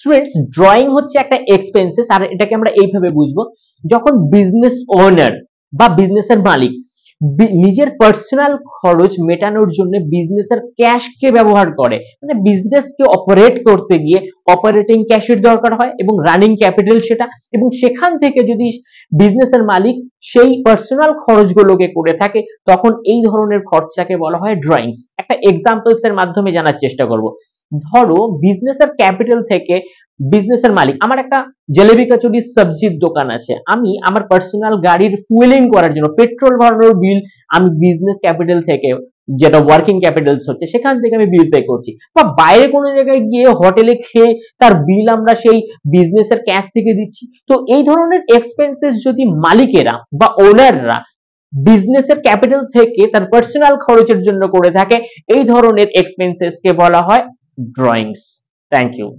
Students, drawing হচ্ছে একটা expenses, আর এটাকে আমরা এইভাবে বুঝবো, যখন বিজনেস ওনার বা বিজনেসের মালিক নিজের পার্সোনাল খরচ মেটানোর জন্য বিজনেসের ক্যাশকে ব্যবহার করে, মানে বিজনেসকে অপারেট করতে গিয়ে অপারেটিং ক্যাশের দরকার হয় এবং রানিং ক্যাপিটাল সেটা, এবং সেখান থেকে যদি বিজনেসের মালিক সেই পার্সোনাল খরচগুলোকে করে থাকে, তখন এই ধরনের খরচাকে বলা হয় ড্রয়িংস। একটা এক্সাম্পলস এর মাধ্যমে জানার চেষ্টা করব। ধরো বিজনেসের ক্যাপিটাল থেকে বিজনেসের মালিক, আমার একটা জলেবি কচুরি সবজির দোকান আছে, আমি আমার পার্সোনাল গাড়ির ফুয়েলিং করার জন্য পেট্রোল ভরানোর বিল আমি বিজনেস ক্যাপিটাল থেকে, যেটা ওয়ার্কিং ক্যাপিটালস হচ্ছে, সেখান থেকে আমি বিল পে করছি, বা বাইরে কোনো জায়গায় গিয়ে হোটেলে খেয়ে তার বিল আমরা সেই বিজনেসের ক্যাশ থেকে দিচ্ছি। তো এই ধরনের এক্সপেন্সেস যদি মালিকেরা বা ওনাররা বিজনেসের ক্যাপিটাল থেকে তার পার্সোনাল খরচের জন্য করে থাকে, এই ধরনের এক্সপেন্সেসকে বলা হয় ড্রয়িংস। Thank you.